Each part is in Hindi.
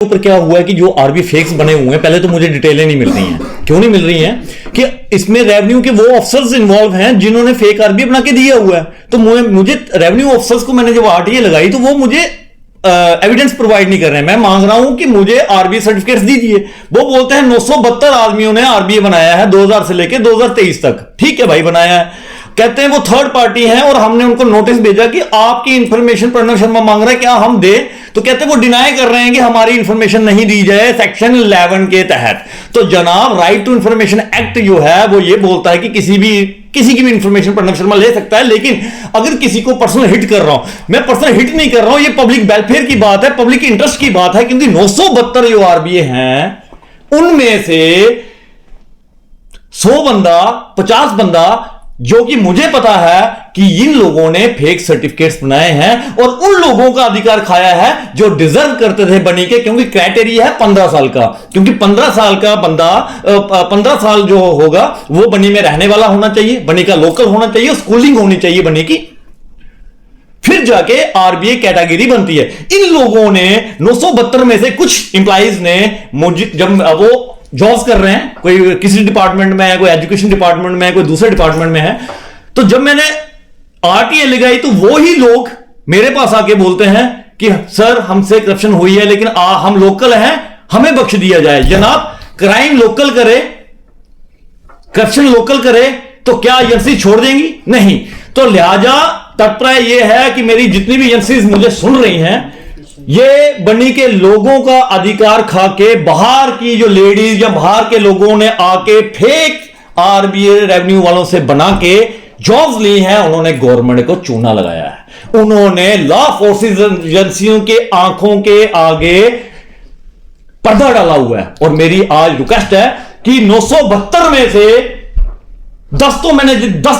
ऊपर क्या हुआ है कि जो आरबी फेक्स बने हुए हैं, पहले तो मुझे डिटेलें नहीं मिल रही हैं। क्यों नहीं मिल रही हैं कि इसमें रेवेन्यू के वो ऑफिसर्स इन्वॉल्व हैं जिन्होंने फेक आरबी बना के दिया हुआ है। तो मुझे रेवेन्यू ऑफिसर्स को मैंने जब आरटीए लगाई तो वो मुझे एविडेंस प्रोवाइड नहीं कर रहे हैं। मैं मांग रहा हूं कि मुझे आरबीए सर्टिफिकेट्स दीजिए। वो बोलते हैं 972 आदमियों ने आरबीए बनाया है 2000 से लेकर 2023 तक। ठीक है भाई, बनाया है। कहते हैं वो थर्ड पार्टी हैं और हमने उनको नोटिस भेजा कि आपकी इंफॉर्मेशन प्रणव शर्मा मांग रहा है, क्या हम दे? तो कहते हैं वो डिनाई कर रहे हैं कि हमारी इंफॉर्मेशन नहीं दी जाए सेक्शन 11 के तहत। तो जनाब, राइट टू इंफॉर्मेशन एक्ट जो है वो ये बोलता है कि किसी की भी इंफॉर्मेशन प्रणव शर्मा ले सकता है। लेकिन अगर किसी को पर्सनल हिट कर रहा हूं, मैं पर्सनल हिट नहीं कर रहा हूं, ये पब्लिक वेलफेयर की बात है, पब्लिक इंटरेस्ट की बात है। क्योंकि 972 जो आरबीए हैं उनमें से 100 बंदा 50 बंदा जो कि मुझे पता है कि इन लोगों ने फेक सर्टिफिकेट्स बनाए हैं और उन लोगों का अधिकार खाया है जो डिजर्व करते थे बनी के। क्योंकि क्राइटेरिया है 15 साल का, क्योंकि 15 साल का बंदा 15 साल जो होगा वो बनी में रहने वाला होना चाहिए, बनी का लोकल होना चाहिए, स्कूलिंग होनी चाहिए बनी की, फिर जाके आरबीए कैटेगरी बनती है। इन लोगों ने 972 में से कुछ इंप्लॉइज ने मुझे, जब वो जॉब्स कर रहे हैं, कोई किसी डिपार्टमेंट में है, कोई एजुकेशन डिपार्टमेंट में है, कोई दूसरे डिपार्टमेंट में है, तो जब मैंने आरटीए लगाई तो वो ही लोग मेरे पास आके बोलते हैं कि सर हमसे करप्शन हुई है लेकिन हम लोकल हैं, हमें बख्श दिया जाए। जनाब, क्राइम लोकल करे, करप्शन लोकल करे तो क्या एजेंसी छोड़ देंगी? नहीं। तो लिहाजा तत्पर्य यह है कि मेरी जितनी भी एजेंसीज मुझे सुन रही हैं, ये बनी के लोगों का अधिकार खा के बाहर की जो लेडीज या बाहर के लोगों ने आके फेक आरबीए रेवेन्यू वालों से बना के जॉब्स ली हैं, उन्होंने गवर्नमेंट को चूना लगाया है। उन्होंने लॉ फोर्सेस एजेंसियों के आंखों के आगे पर्दा डाला हुआ है। और मेरी आज रिक्वेस्ट है कि 972 में से 10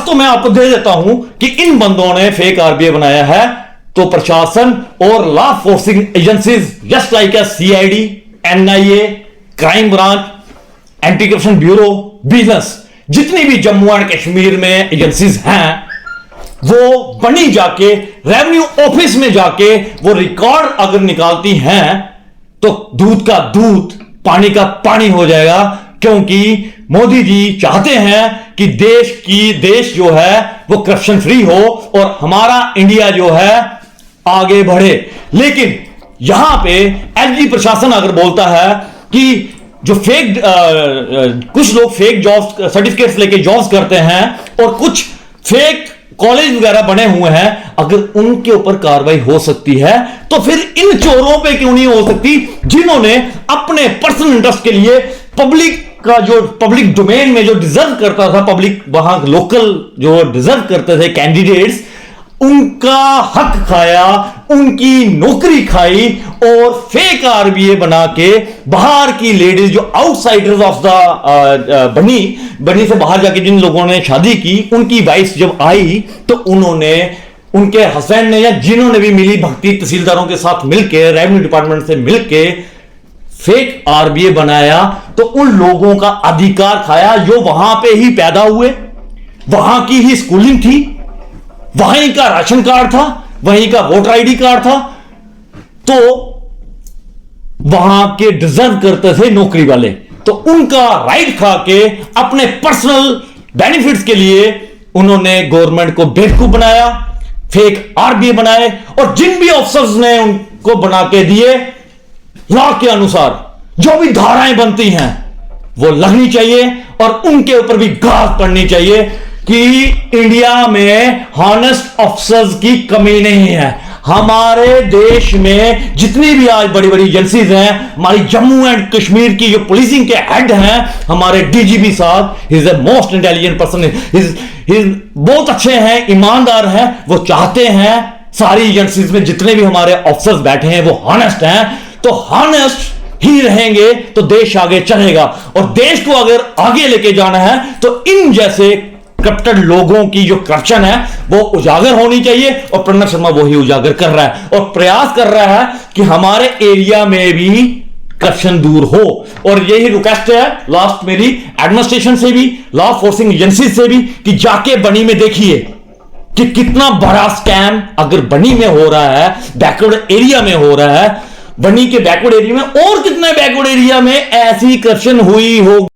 तो मैं आपको दे देता हूं कि इन बंदों ने फेक आरबीए बनाया है। तो प्रशासन और law forcing agencies just like CID, NIA, crime branch, anti corruption bureau, vigilance, जितनी भी जम्मू एंड कश्मीर में एजेंसीज हैं, वो बनी जाके रेवेन्यू ऑफिस में जाके वो रिकॉर्ड अगर निकालती हैं तो दूध का दूध, पानी का पानी हो जाएगा। क्योंकि मोदी जी चाहते हैं कि देश जो है वो करप्शन फ्री हो और हमारा इंडिया जो है आगे बढ़े। लेकिन यहां पे एलजी प्रशासन अगर बोलता है कि जो फेक कुछ लोग फेक जॉब्स सर्टिफिकेट्स लेके जॉब्स करते हैं और कुछ फेक कॉलेज वगैरह बने हुए हैं, अगर उनके ऊपर कार्रवाई हो सकती है तो फिर इन चोरों पे क्यों नहीं हो सकती जिन्होंने अपने पर्सनल इंटरेस्ट के लिए पब्लिक का जो पब्लिक डोमेन में जो डिजर्व करता था, पब्लिक वहां लोकल जो डिजर्व करते थे कैंडिडेट्स, उनका हक खाया, उनकी नौकरी खाई और फेक आरबीए बना के बाहर की लेडीज जो आउटसाइडर्स ऑफ द बनी से बाहर जाके जिन लोगों ने शादी की, उनकी वाइफ जब आई तो उन्होंने उनके हस्बैंड ने या जिन्होंने भी मिली भक्ति तहसीलदारों के साथ मिलकर, रेवेन्यू डिपार्टमेंट से मिलकर फेक आरबीए बनाया। तो उन लोगों का अधिकार खाया जो वहां पे ही पैदा हुए, वहां की ही स्कूलिंग थी, वहीं का राशन कार्ड था, वहीं का वोटर आईडी कार्ड था, तो वहां के डिजर्व करते थे नौकरी वाले, तो उनका राइट खा के अपने पर्सनल बेनिफिट्स के लिए उन्होंने गवर्नमेंट को बेवकूफ बनाया, फेक आरबीए बनाए। और जिन भी ऑफिसर्स ने उनको बना के दिए, लॉ के अनुसार जो भी धाराएं बनती हैं वो लगनी चाहिए और उनके ऊपर भी गाज पड़नी चाहिए कि इंडिया में हॉनेस्ट ऑफिसर्स की कमी नहीं है। हमारे देश में जितनी भी आज बड़ी बड़ी एजेंसीज हैं, हमारी जम्मू एंड कश्मीर की जो पुलिसिंग के हेड हैं, हमारे डीजीपी साहब, is a most intelligent person, बहुत अच्छे हैं, ईमानदार हैं। वो चाहते हैं सारी एजेंसीज में जितने भी हमारे ऑफिसर्स बैठे हैं वो हॉनेस्ट हैं। तो हॉनेस्ट ही रहेंगे तो देश आगे चलेगा। और देश को अगर आगे लेके जाना है तो इन जैसे करप्टेड लोगों की जो करप्शन है वो उजागर होनी चाहिए और प्रणव शर्मा वही उजागर कर रहा है और प्रयास कर रहा है कि हमारे एरिया में भी करप्शन दूर हो। और यही रिक्वेस्ट है लास्ट मेरी एडमिनिस्ट्रेशन से भी, लॉ फोर्सिंग एजेंसी से भी, कि जाके बनी में देखिए कि कितना बड़ा स्कैम अगर बनी में हो रहा है, बैकवर्ड एरिया में हो रहा है। बनी के बैकवर्ड एरिया में और कितने बैकवर्ड एरिया में ऐसी करप्शन हुई हो।